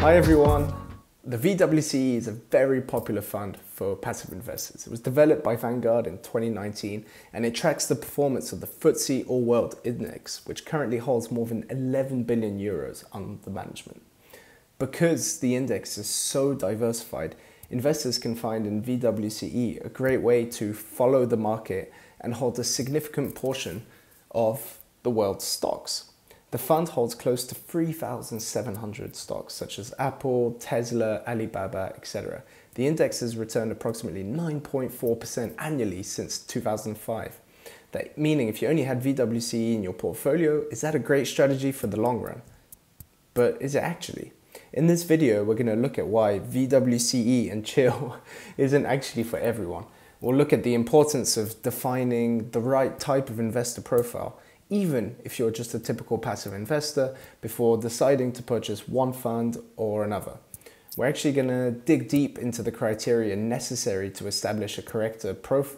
Hi everyone. The VWCE is a very popular fund for passive investors. It was developed by Vanguard in 2019 and it tracks the performance of the FTSE All World Index, which currently holds more than 11 billion euros under management. Because the index is so diversified, investors can find in VWCE a great way to follow the market and hold a significant portion of the world's stocks. The fund holds close to 3,700 stocks such as Apple, Tesla, Alibaba, etc. The index has returned approximately 9.4% annually since 2005. That meaning if you only had VWCE in your portfolio, is that a great strategy for the long run? But is it actually? In this video, we're going to look at why VWCE and chill isn't actually for everyone. We'll look at the importance of defining the right type of investor profile, even if you're just a typical passive investor, before deciding to purchase one fund or another. We're actually going to dig deep into the criteria necessary to establish a correct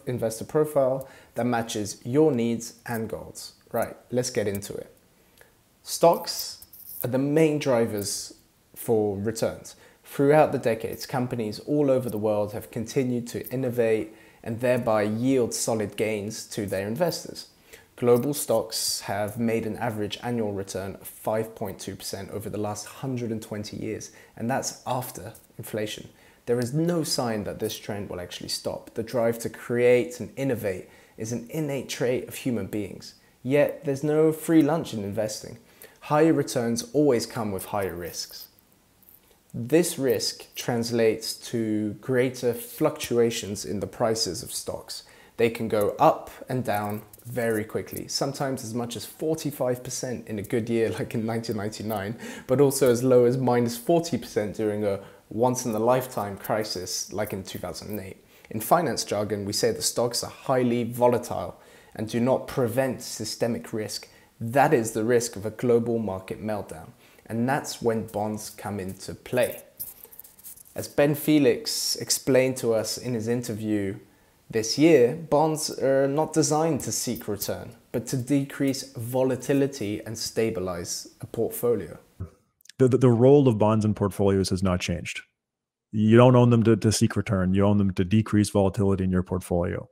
investor profile that matches your needs and goals. Right, let's get into it. Stocks are the main drivers for returns. Throughout the decades, companies all over the world have continued to innovate and thereby yield solid gains to their investors. Global stocks have made an average annual return of 5.2% over the last 120 years, and that's after inflation. There is no sign that this trend will actually stop. The drive to create and innovate is an innate trait of human beings. Yet, there's no free lunch in investing. Higher returns always come with higher risks. This risk translates to greater fluctuations in the prices of stocks. They can go up and down very quickly, sometimes as much as 45% in a good year like in 1999, but also as low as minus 40% during a once-in-a-lifetime crisis like in 2008. In finance jargon, we say that stocks are highly volatile and do not prevent systemic risk. That is the risk of a global market meltdown, and that's when bonds come into play. As Felix explained to us in his interview this year, bonds are not designed to seek return, but to decrease volatility and stabilize a portfolio. The role of bonds in portfolios has not changed. You don't own them to seek return. You own them to decrease volatility in your portfolio.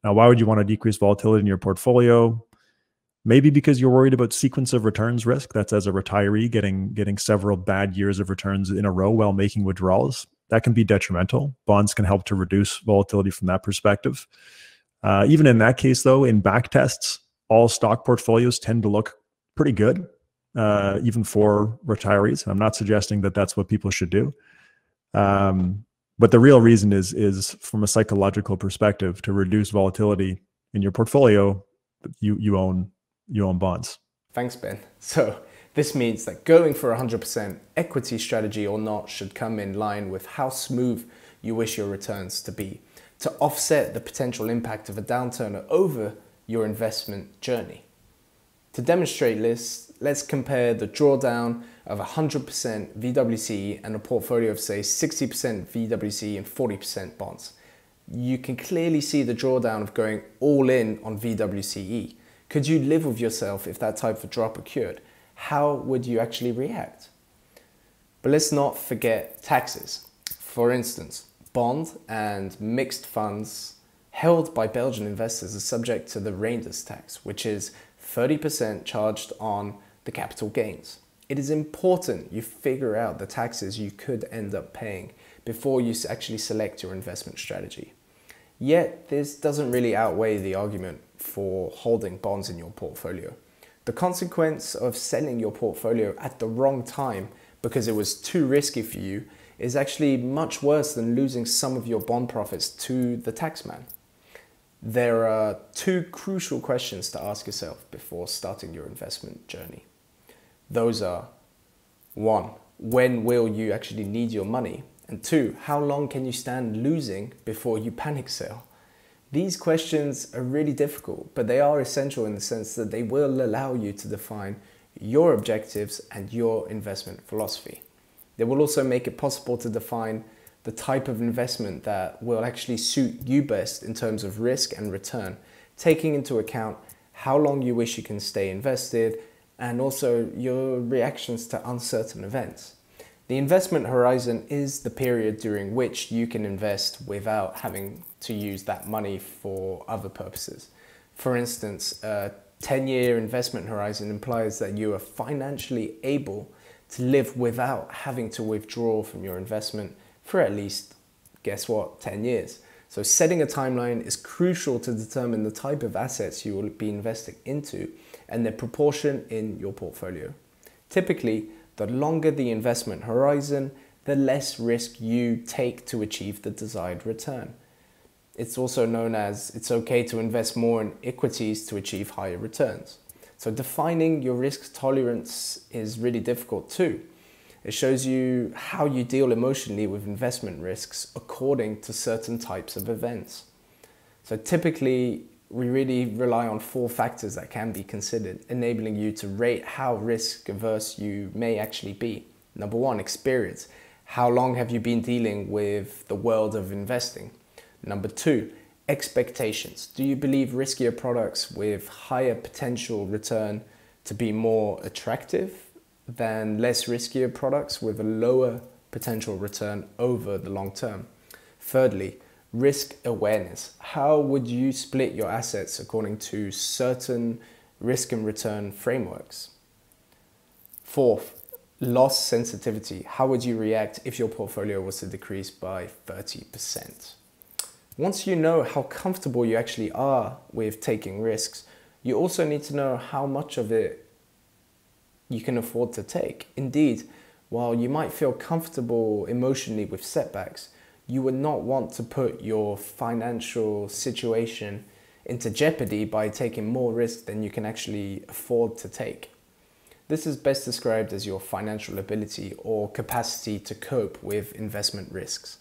Now, why would you want to decrease volatility in your portfolio? Maybe because you're worried about sequence of returns risk. That's as a retiree getting several bad years of returns in a row while making withdrawals. That can be detrimental. Bonds can help to reduce volatility from that perspective. Even in that case, though, in back tests, all stock portfolios tend to look pretty good, even for retirees. I'm not suggesting that that's what people should do. But the real reason is from a psychological perspective, to reduce volatility in your portfolio, you own bonds. Thanks, Ben. So this means that going for 100% equity strategy or not should come in line with how smooth you wish your returns to be, to offset the potential impact of a downturn over your investment journey. To demonstrate this, let's compare the drawdown of 100% VWCE and a portfolio of, say, 60% VWCE and 40% bonds. You can clearly see the drawdown of going all in on VWCE. Could you live with yourself if that type of drop occurred? How would you actually react? But let's not forget taxes. For instance, bond and mixed funds held by Belgian investors are subject to the Reinders tax, which is 30% charged on the capital gains. It is important you figure out the taxes you could end up paying before you actually select your investment strategy. Yet, this doesn't really outweigh the argument for holding bonds in your portfolio. The consequence of selling your portfolio at the wrong time because it was too risky for you is actually much worse than losing some of your bond profits to the taxman. There are two crucial questions to ask yourself before starting your investment journey. Those are: 1, when will you actually need your money? And 2, how long can you stand losing before you panic sell? These questions are really difficult, but they are essential in the sense that they will allow you to define your objectives and your investment philosophy. They will also make it possible to define the type of investment that will actually suit you best in terms of risk and return, taking into account how long you wish you can stay invested and also your reactions to uncertain events. The investment horizon is the period during which you can invest without having to use that money for other purposes. For instance, a 10-year investment horizon implies that you are financially able to live without having to withdraw from your investment for at least, guess what, 10 years. So setting a timeline is crucial to determine the type of assets you will be investing into and their proportion in your portfolio. Typically, the longer the investment horizon, the less risk you take to achieve the desired return. It's also known as it's okay to invest more in equities to achieve higher returns. So defining your risk tolerance is really difficult too. It shows you how you deal emotionally with investment risks according to certain types of events. So typically, we really rely on 4 factors that can be considered, enabling you to rate how risk averse you may actually be. Number 1, experience. How long have you been dealing with the world of investing? Number 2, expectations. Do you believe riskier products with higher potential return to be more attractive than less riskier products with a lower potential return over the long term? Thirdly, risk awareness. How would you split your assets according to certain risk and return frameworks? Fourth, loss sensitivity. How would you react if your portfolio was to decrease by 30%? Once you know how comfortable you actually are with taking risks, you also need to know how much of it you can afford to take. Indeed, while you might feel comfortable emotionally with setbacks, you would not want to put your financial situation into jeopardy by taking more risk than you can actually afford to take. This is best described as your financial ability or capacity to cope with investment risks.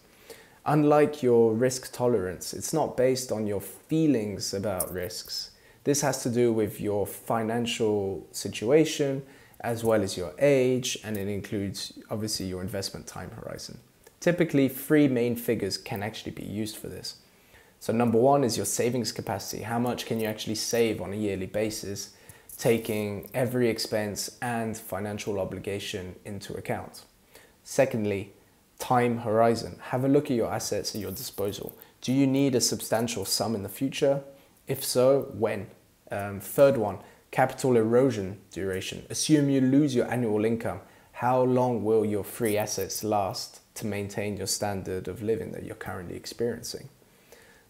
Unlike your risk tolerance, it's not based on your feelings about risks. This has to do with your financial situation as well as your age, and it includes obviously your investment time horizon. Typically, 3 main figures can actually be used for this. So number 1 is your savings capacity. How much can you actually save on a yearly basis, taking every expense and financial obligation into account? Secondly, time horizon. Have a look at your assets at your disposal. Do you need a substantial sum in the future? If so, when? Third one, capital erosion duration. Assume you lose your annual income. How long will your free assets last to maintain your standard of living that you're currently experiencing?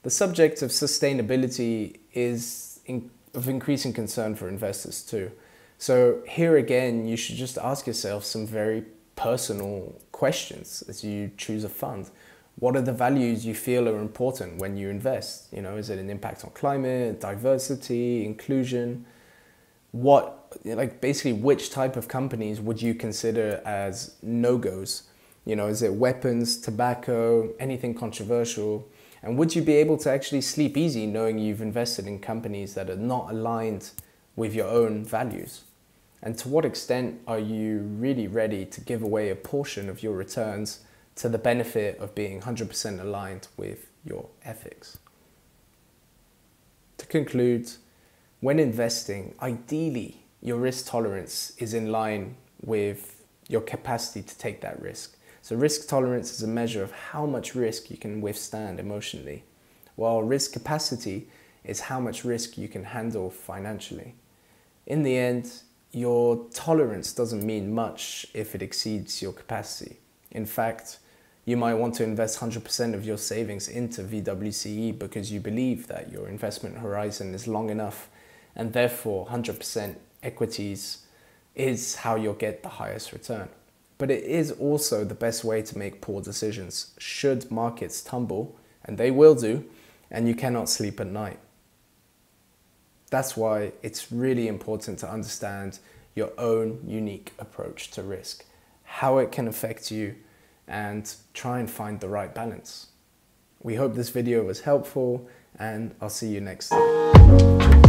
The subject of sustainability is of increasing concern for investors too. So here again, you should just ask yourself some very personal questions as you choose a fund. What are the values you feel are important when you invest? Is it an impact on climate, diversity, inclusion? Basically which type of companies would you consider as no-goes? Is it weapons, tobacco, anything controversial? And would you be able to actually sleep easy knowing you've invested in companies that are not aligned with your own values? And to what extent are you really ready to give away a portion of your returns to the benefit of being 100% aligned with your ethics? To conclude, when investing, ideally, your risk tolerance is in line with your capacity to take that risk. So risk tolerance is a measure of how much risk you can withstand emotionally, while risk capacity is how much risk you can handle financially. In the end, your tolerance doesn't mean much if it exceeds your capacity. In fact, you might want to invest 100% of your savings into VWCE because you believe that your investment horizon is long enough, and therefore 100% equities is how you'll get the highest return. But it is also the best way to make poor decisions should markets tumble, and they will do, and you cannot sleep at night. That's why it's really important to understand your own unique approach to risk, how it can affect you, and try and find the right balance. We hope this video was helpful, and I'll see you next time.